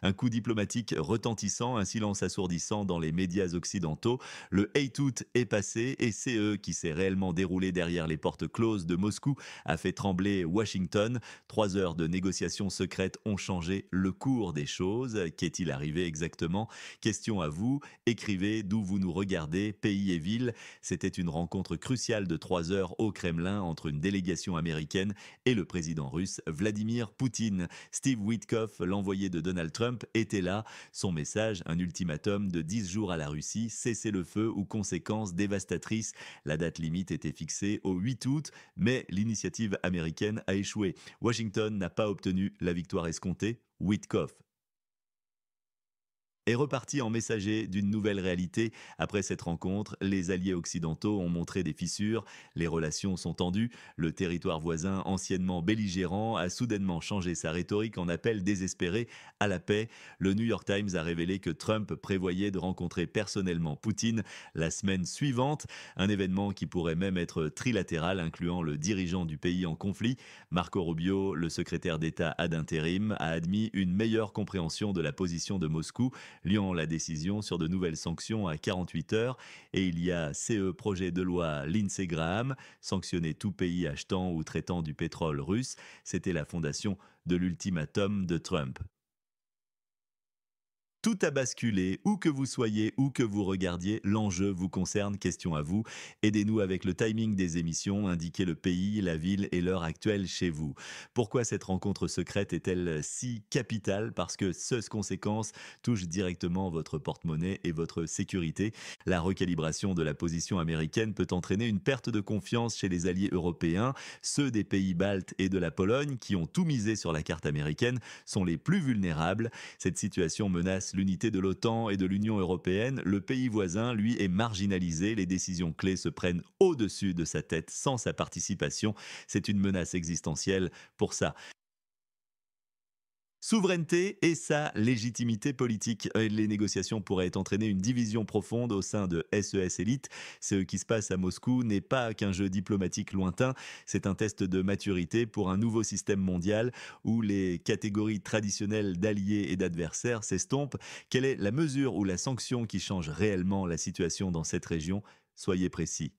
Un coup diplomatique retentissant, un silence assourdissant dans les médias occidentaux. Le hate out est passé et c'est eux qui s'est réellement déroulé derrière les portes closes de Moscou a fait trembler Washington. 3 heures de négociations secrètes ont changé le cours des choses. Qu'est-il arrivé exactement? Question à vous. Écrivez d'où vous nous regardez, pays et ville. C'était une rencontre cruciale de 3 heures au Kremlin entre une délégation américaine et le président russe Vladimir Poutine. Steve Witkoff, l'envoyé de Donald Trump, était là. Son message, un ultimatum de 10 jours à la Russie, cessez-le-feu ou conséquences dévastatrices. La date limite était fixée au 8 août, mais l'initiative américaine a échoué. Washington n'a pas obtenu la victoire escomptée. Witkoff est reparti en messager d'une nouvelle réalité. Après cette rencontre, les alliés occidentaux ont montré des fissures, les relations sont tendues, le territoire voisin, anciennement belligérant, a soudainement changé sa rhétorique en appel désespéré à la paix. Le New York Times a révélé que Trump prévoyait de rencontrer personnellement Poutine la semaine suivante, un événement qui pourrait même être trilatéral, incluant le dirigeant du pays en conflit. Marco Rubio, le secrétaire d'État ad intérim, a admis une meilleure compréhension de la position de Moscou, liant la décision sur de nouvelles sanctions à 48 heures. Et il y a projet de loi Lindsey Graham, sanctionner tout pays achetant ou traitant du pétrole russe. C'était la fondation de l'ultimatum de Trump. Tout a basculé, où que vous soyez, où que vous regardiez, l'enjeu vous concerne, question à vous. Aidez-nous avec le timing des émissions, indiquez le pays, la ville et l'heure actuelle chez vous. Pourquoi cette rencontre secrète est-elle si capitale? Parce que ces conséquences touchent directement votre porte-monnaie et votre sécurité. La recalibration de la position américaine peut entraîner une perte de confiance chez les alliés européens. Ceux des pays baltes et de la Pologne, qui ont tout misé sur la carte américaine, sont les plus vulnérables. Cette situation menace l'unité de l'OTAN et de l'Union européenne. Le pays voisin, lui, est marginalisé. Les décisions clés se prennent au-dessus de sa tête sans sa participation. C'est une menace existentielle pour sa souveraineté et sa légitimité politique. Les négociations pourraient entraîner une division profonde au sein de SES Elite. Ce qui se passe à Moscou n'est pas qu'un jeu diplomatique lointain, c'est un test de maturité pour un nouveau système mondial où les catégories traditionnelles d'alliés et d'adversaires s'estompent. Quelle est la mesure ou la sanction qui change réellement la situation dans cette région? Soyez précis.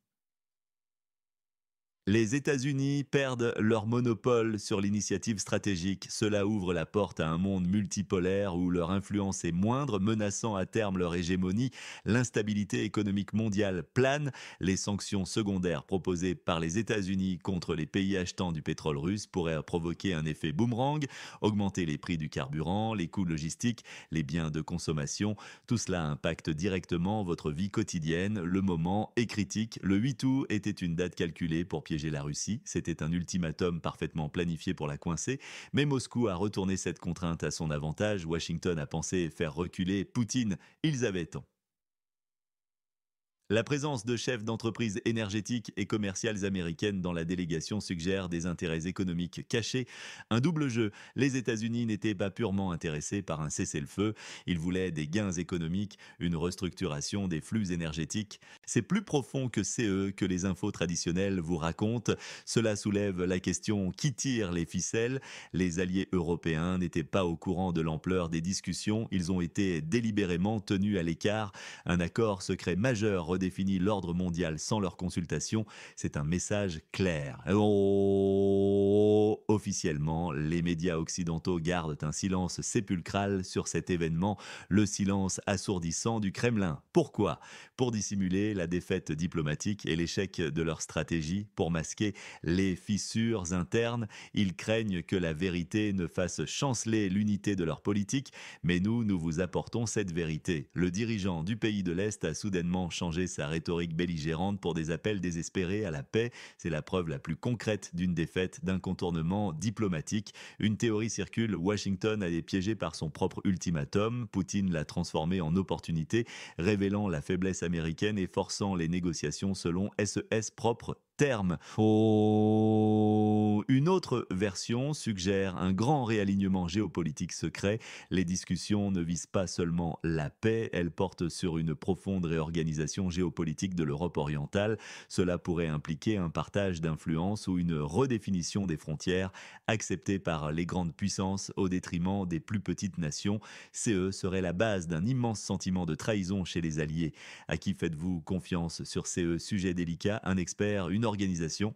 Les États-Unis perdent leur monopole sur l'initiative stratégique. Cela ouvre la porte à un monde multipolaire où leur influence est moindre, menaçant à terme leur hégémonie. L'instabilité économique mondiale plane. Les sanctions secondaires proposées par les États-Unis contre les pays achetant du pétrole russe pourraient provoquer un effet boomerang, augmenter les prix du carburant, les coûts logistiques, les biens de consommation. Tout cela impacte directement votre vie quotidienne. Le moment est critique. Le 8 août était une date calculée pour piéger la Russie. C'était un ultimatum parfaitement planifié pour la coincer. Mais Moscou a retourné cette contrainte à son avantage. Washington a pensé faire reculer Poutine. Ils avaient tort. La présence de chefs d'entreprises énergétiques et commerciales américaines dans la délégation suggère des intérêts économiques cachés. Un double jeu. Les États-Unis n'étaient pas purement intéressés par un cessez-le-feu. Ils voulaient des gains économiques, une restructuration des flux énergétiques. C'est plus profond que CE que les infos traditionnelles vous racontent. Cela soulève la question qui tire les ficelles. Les alliés européens n'étaient pas au courant de l'ampleur des discussions. Ils ont été délibérément tenus à l'écart. Un accord secret majeur redéfinit l'ordre mondial sans leur consultation. C'est un message clair. Oh, officiellement, les médias occidentaux gardent un silence sépulcral sur cet événement, le silence assourdissant du Kremlin. Pourquoi? Pour dissimuler la défaite diplomatique et l'échec de leur stratégie, pour masquer les fissures internes. Ils craignent que la vérité ne fasse chanceler l'unité de leur politique, mais nous vous apportons cette vérité. Le dirigeant du pays de l'Est a soudainement changé sa rhétorique belligérante pour des appels désespérés à la paix. C'est la preuve la plus concrète d'une défaite, d'un contournement diplomatique. Une théorie circule, Washington a été piégé par son propre ultimatum. Poutine l'a transformé en opportunité, révélant la faiblesse américaine et forçant les négociations selon SES propre terme. Une autre version suggère un grand réalignement géopolitique secret. Les discussions ne visent pas seulement la paix, elles portent sur une profonde réorganisation géopolitique de l'Europe orientale. Cela pourrait impliquer un partage d'influence ou une redéfinition des frontières acceptées par les grandes puissances au détriment des plus petites nations. CE serait la base d'un immense sentiment de trahison chez les alliés. À qui faites-vous confiance sur ces sujets délicats? Un expert, une organisation?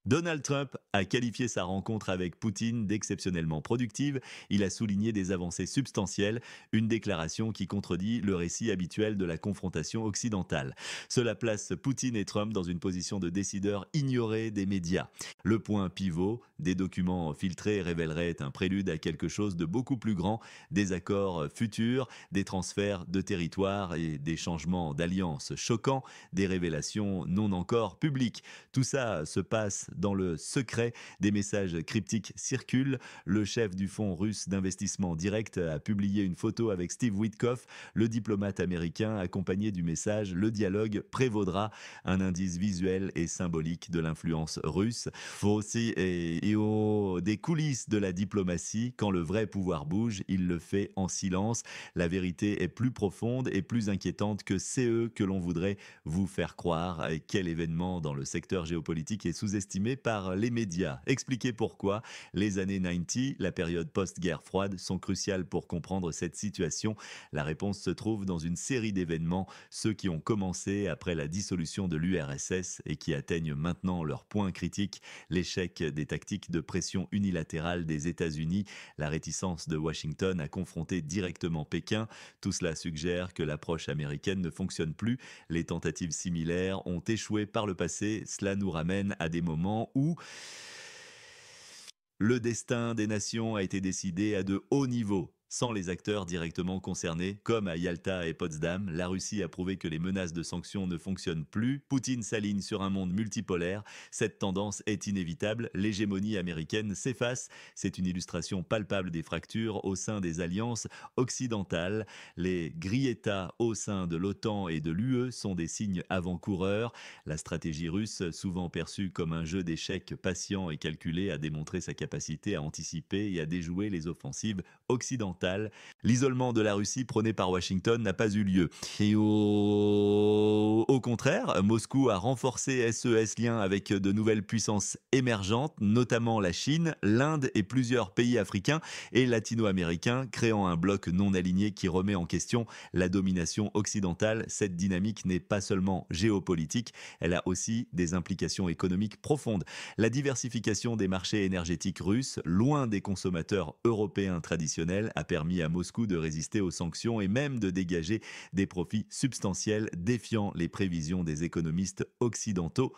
Donald Trump a qualifié sa rencontre avec Poutine d'exceptionnellement productive. Il a souligné des avancées substantielles, une déclaration qui contredit le récit habituel de la confrontation occidentale. Cela place Poutine et Trump dans une position de décideurs ignorés des médias. Le point pivot, des documents filtrés révéleraient un prélude à quelque chose de beaucoup plus grand, des accords futurs, des transferts de territoire et des changements d'alliances choquants, des révélations non encore publiques. Tout ça se passe dans le secret, des messages cryptiques circulent. Le chef du fonds russe d'investissement direct a publié une photo avec Steve Witkoff, le diplomate américain, accompagné du message «Le dialogue prévaudra», un indice visuel et symbolique de l'influence russe. Faut aussi des coulisses de la diplomatie, quand le vrai pouvoir bouge, il le fait en silence. La vérité est plus profonde et plus inquiétante que CE que l'on voudrait vous faire croire. Quel événement dans le secteur géopolitique est sous-estimé par les médias? Expliquez pourquoi. Les années 90, la période post-guerre froide, sont cruciales pour comprendre cette situation. La réponse se trouve dans une série d'événements, ceux qui ont commencé après la dissolution de l'URSS et qui atteignent maintenant leur point critique: l'échec des tactiques de pression unilatérale des États-Unis, la réticence de Washington à confronter directement Pékin. Tout cela suggère que l'approche américaine ne fonctionne plus. Les tentatives similaires ont échoué par le passé. Cela nous ramène à des moments où le destin des nations a été décidé à de hauts niveaux, sans les acteurs directement concernés, comme à Yalta et Potsdam. La Russie a prouvé que les menaces de sanctions ne fonctionnent plus. Poutine s'aligne sur un monde multipolaire. Cette tendance est inévitable. L'hégémonie américaine s'efface. C'est une illustration palpable des fractures au sein des alliances occidentales. Les grilletas au sein de l'OTAN et de l'UE sont des signes avant-coureurs. La stratégie russe, souvent perçue comme un jeu d'échecs patient et calculé, a démontré sa capacité à anticiper et à déjouer les offensives occidentales. L'isolement de la Russie prôné par Washington n'a pas eu lieu. Au contraire, Moscou a renforcé ce lien avec de nouvelles puissances émergentes, notamment la Chine, l'Inde et plusieurs pays africains et latino-américains, créant un bloc non aligné qui remet en question la domination occidentale. Cette dynamique n'est pas seulement géopolitique, elle a aussi des implications économiques profondes. La diversification des marchés énergétiques russes, loin des consommateurs européens traditionnels, a permis à Moscou de résister aux sanctions et même de dégager des profits substantiels, défiant les prévisions des économistes occidentaux.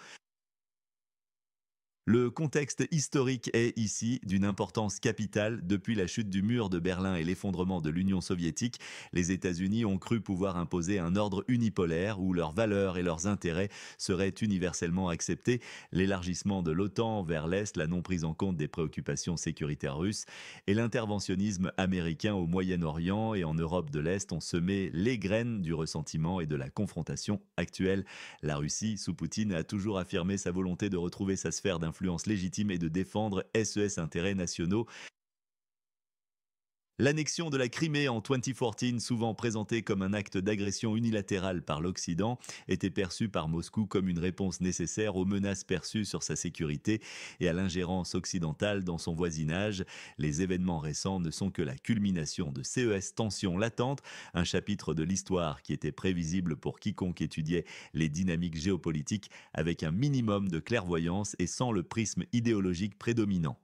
Le contexte historique est ici d'une importance capitale. Depuis la chute du mur de Berlin et l'effondrement de l'Union soviétique, les États-Unis ont cru pouvoir imposer un ordre unipolaire où leurs valeurs et leurs intérêts seraient universellement acceptés. L'élargissement de l'OTAN vers l'Est, la non prise en compte des préoccupations sécuritaires russes et l'interventionnisme américain au Moyen-Orient et en Europe de l'Est ont semé les graines du ressentiment et de la confrontation actuelle. La Russie, sous Poutine, a toujours affirmé sa volonté de retrouver sa sphère d'influence légitime et de défendre intérêts nationaux. L'annexion de la Crimée en 2014, souvent présentée comme un acte d'agression unilatérale par l'Occident, était perçue par Moscou comme une réponse nécessaire aux menaces perçues sur sa sécurité et à l'ingérence occidentale dans son voisinage. Les événements récents ne sont que la culmination de ces tensions latentes, un chapitre de l'histoire qui était prévisible pour quiconque étudiait les dynamiques géopolitiques avec un minimum de clairvoyance et sans le prisme idéologique prédominant.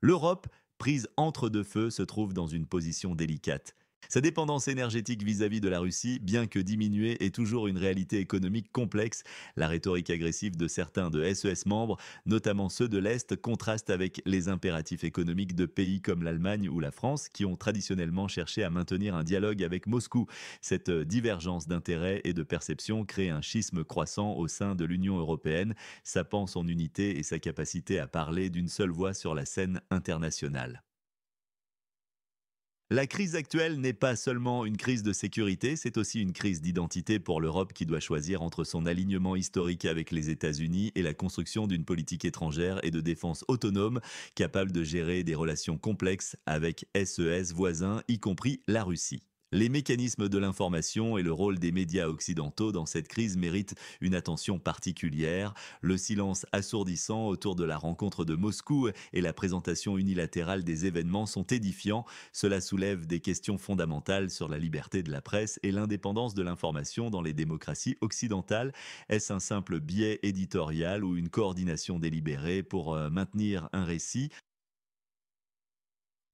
L'Europe, prise entre deux feux, se trouve dans une position délicate. Sa dépendance énergétique vis-à-vis de la Russie, bien que diminuée, est toujours une réalité économique complexe. La rhétorique agressive de certains de membres, notamment ceux de l'Est, contraste avec les impératifs économiques de pays comme l'Allemagne ou la France, qui ont traditionnellement cherché à maintenir un dialogue avec Moscou. Cette divergence d'intérêts et de perception crée un schisme croissant au sein de l'Union européenne, sapant son unité et sa capacité à parler d'une seule voix sur la scène internationale. La crise actuelle n'est pas seulement une crise de sécurité, c'est aussi une crise d'identité pour l'Europe qui doit choisir entre son alignement historique avec les États-Unis et la construction d'une politique étrangère et de défense autonome capable de gérer des relations complexes avec SES voisins, y compris la Russie. Les mécanismes de l'information et le rôle des médias occidentaux dans cette crise méritent une attention particulière. Le silence assourdissant autour de la rencontre de Moscou et la présentation unilatérale des événements sont édifiants. Cela soulève des questions fondamentales sur la liberté de la presse et l'indépendance de l'information dans les démocraties occidentales. Est-ce un simple biais éditorial ou une coordination délibérée pour maintenir un récit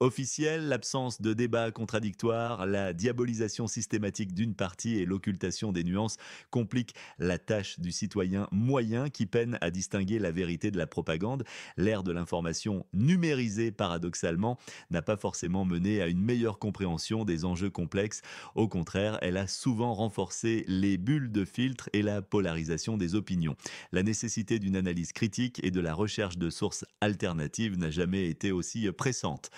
officielle, l'absence de débat contradictoire, la diabolisation systématique d'une partie et l'occultation des nuances compliquent la tâche du citoyen moyen qui peine à distinguer la vérité de la propagande. L'ère de l'information numérisée, paradoxalement, n'a pas forcément mené à une meilleure compréhension des enjeux complexes. Au contraire, elle a souvent renforcé les bulles de filtre et la polarisation des opinions. La nécessité d'une analyse critique et de la recherche de sources alternatives n'a jamais été aussi pressante.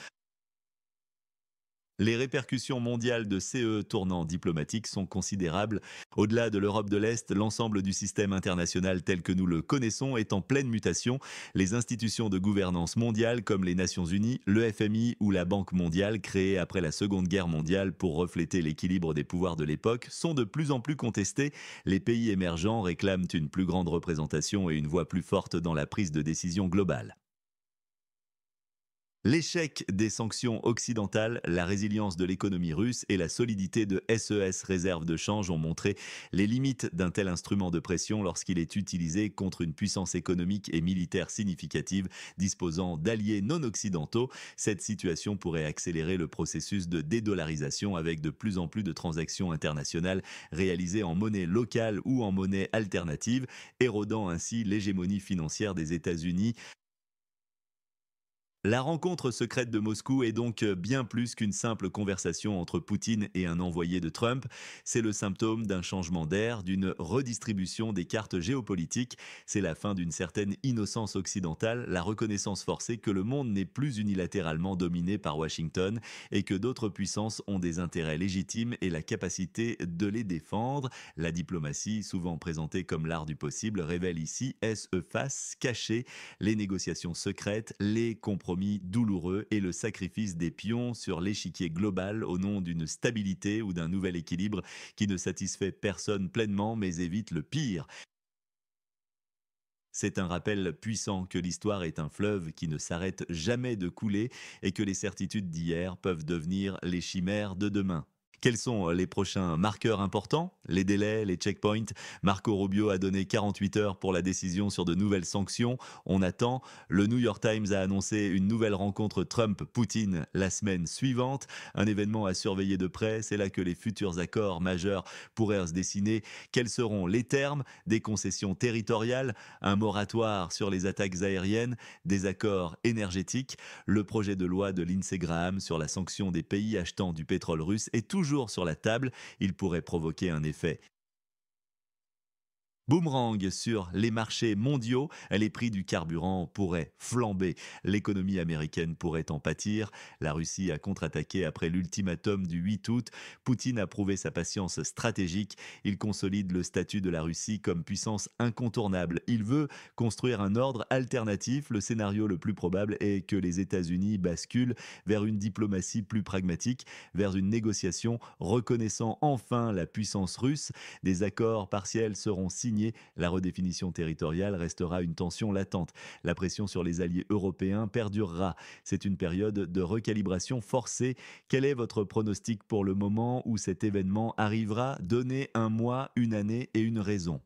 Les répercussions mondiales de ces tournants diplomatiques sont considérables. Au-delà de l'Europe de l'Est, l'ensemble du système international tel que nous le connaissons est en pleine mutation. Les institutions de gouvernance mondiale comme les Nations Unies, le FMI ou la Banque mondiale, créées après la Seconde Guerre mondiale pour refléter l'équilibre des pouvoirs de l'époque, sont de plus en plus contestées. Les pays émergents réclament une plus grande représentation et une voix plus forte dans la prise de décision globale. L'échec des sanctions occidentales, la résilience de l'économie russe et la solidité de SES réserve de change ont montré les limites d'un tel instrument de pression lorsqu'il est utilisé contre une puissance économique et militaire significative disposant d'alliés non occidentaux. Cette situation pourrait accélérer le processus de dédollarisation avec de plus en plus de transactions internationales réalisées en monnaie locale ou en monnaie alternative, érodant ainsi l'hégémonie financière des États-Unis. La rencontre secrète de Moscou est donc bien plus qu'une simple conversation entre Poutine et un envoyé de Trump. C'est le symptôme d'un changement d'air, d'une redistribution des cartes géopolitiques. C'est la fin d'une certaine innocence occidentale, la reconnaissance forcée que le monde n'est plus unilatéralement dominé par Washington et que d'autres puissances ont des intérêts légitimes et la capacité de les défendre. La diplomatie, souvent présentée comme l'art du possible, révèle ici est-ce face cachée, les négociations secrètes, les compromis douloureux et le sacrifice des pions sur l'échiquier global au nom d'une stabilité ou d'un nouvel équilibre qui ne satisfait personne pleinement mais évite le pire. C'est un rappel puissant que l'histoire est un fleuve qui ne s'arrête jamais de couler et que les certitudes d'hier peuvent devenir les chimères de demain. Quels sont les prochains marqueurs importants? Les délais, les checkpoints? Marco Rubio a donné 48 heures pour la décision sur de nouvelles sanctions. On attend. Le New York Times a annoncé une nouvelle rencontre Trump-Poutine la semaine suivante. Un événement à surveiller de près. C'est là que les futurs accords majeurs pourraient se dessiner. Quels seront les termes des concessions territoriales? Un moratoire sur les attaques aériennes? Des accords énergétiques? Le projet de loi de Lindsey Graham sur la sanction des pays achetant du pétrole russe est toujours sur la table. Il pourrait provoquer un effet boomerang sur les marchés mondiaux, les prix du carburant pourraient flamber, l'économie américaine pourrait en pâtir, la Russie a contre-attaqué après l'ultimatum du 8 août, Poutine a prouvé sa patience stratégique, il consolide le statut de la Russie comme puissance incontournable, il veut construire un ordre alternatif, le scénario le plus probable est que les États-Unis basculent vers une diplomatie plus pragmatique, vers une négociation reconnaissant enfin la puissance russe, des accords partiels seront signés, la redéfinition territoriale restera une tension latente. La pression sur les alliés européens perdurera. C'est une période de recalibration forcée. Quel est votre pronostic pour le moment où cet événement arrivera? Donnez un mois, une année et une raison.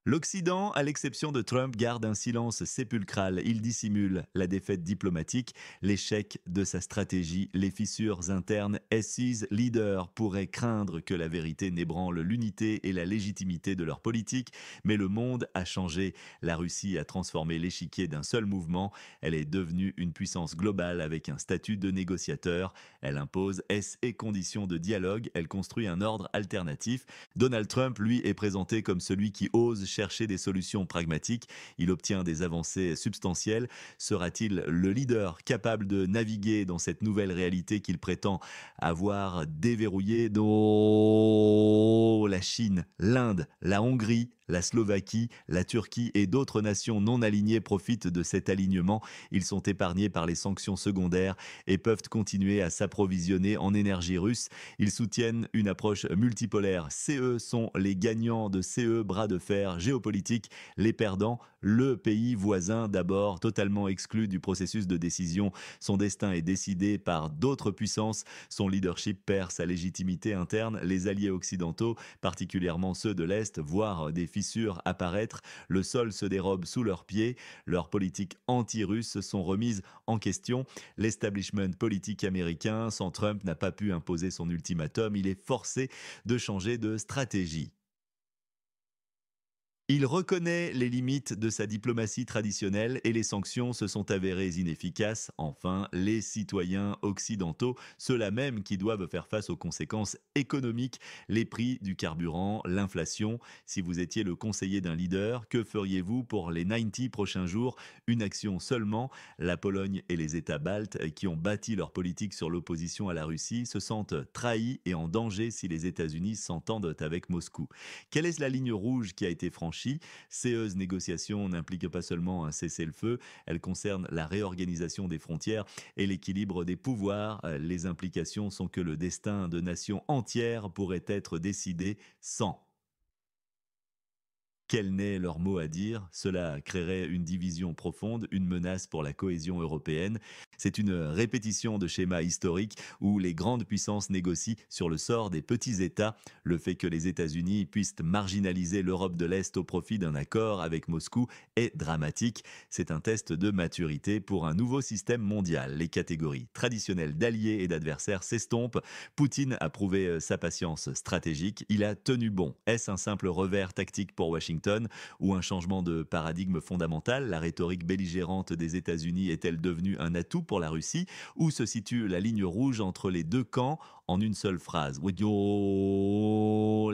L'Occident, à l'exception de Trump, garde un silence sépulcral. Il dissimule la défaite diplomatique, l'échec de sa stratégie, les fissures internes. SE's leaders pourraient craindre que la vérité n'ébranle l'unité et la légitimité de leur politique, mais le monde a changé. La Russie a transformé l'échiquier d'un seul mouvement. Elle est devenue une puissance globale avec un statut de négociateur. Elle impose et conditions de dialogue. Elle construit un ordre alternatif. Donald Trump, lui, est présenté comme celui qui ose chercher des solutions pragmatiques. Il obtient des avancées substantielles. Sera-t-il le leader capable de naviguer dans cette nouvelle réalité qu'il prétend avoir déverrouillée? Non, la Chine, l'Inde, la Hongrie, la Slovaquie, la Turquie et d'autres nations non alignées profitent de cet alignement. Ils sont épargnés par les sanctions secondaires et peuvent continuer à s'approvisionner en énergie russe. Ils soutiennent une approche multipolaire. CE sont les gagnants de CE bras de fer géopolitique, les perdants, le pays voisin d'abord, totalement exclu du processus de décision. Son destin est décidé par d'autres puissances. Son leadership perd sa légitimité interne. Les alliés occidentaux, particulièrement ceux de l'Est, voient des fissures apparaître. Le sol se dérobe sous leurs pieds. Leurs politiques anti-russes sont remises en question. L'establishment politique américain, sans Trump, n'a pas pu imposer son ultimatum. Il est forcé de changer de stratégie. Il reconnaît les limites de sa diplomatie traditionnelle et les sanctions se sont avérées inefficaces. Enfin, les citoyens occidentaux, ceux-là même qui doivent faire face aux conséquences économiques, les prix du carburant, l'inflation. Si vous étiez le conseiller d'un leader, que feriez-vous pour les 90 prochains jours? Une action seulement. La Pologne et les États baltes, qui ont bâti leur politique sur l'opposition à la Russie, se sentent trahis et en danger si les États-Unis s'entendent avec Moscou. Quelle est la ligne rouge qui a été franchie? Ces négociations n'impliquent pas seulement un cessez-le-feu, elles concernent la réorganisation des frontières et l'équilibre des pouvoirs. Les implications sont que le destin de nations entières pourrait être décidé sans quel n'est leur mot à dire. Cela créerait une division profonde, une menace pour la cohésion européenne. C'est une répétition de schémas historiques où les grandes puissances négocient sur le sort des petits États. Le fait que les États-Unis puissent marginaliser l'Europe de l'Est au profit d'un accord avec Moscou est dramatique. C'est un test de maturité pour un nouveau système mondial. Les catégories traditionnelles d'alliés et d'adversaires s'estompent. Poutine a prouvé sa patience stratégique. Il a tenu bon. Est-ce un simple revers tactique pour Washington ou un changement de paradigme fondamental? La rhétorique belligérante des États-Unis est-elle devenue un atout pour la Russie? Où se situe la ligne rouge entre les deux camps? En une seule phrase, oui,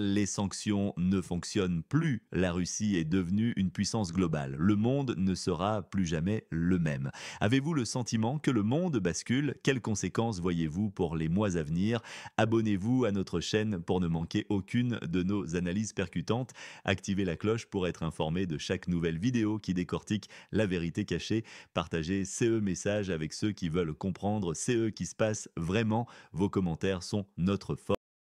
les sanctions ne fonctionnent plus. La Russie est devenue une puissance globale. Le monde ne sera plus jamais le même. Avez-vous le sentiment que le monde bascule? Quelles conséquences voyez-vous pour les mois à venir? Abonnez-vous à notre chaîne pour ne manquer aucune de nos analyses percutantes. Activez la cloche pour être informé de chaque nouvelle vidéo qui décortique la vérité cachée. Partagez CE message avec ceux qui veulent comprendre CE qui se passe vraiment. Vos commentaires sont notre force.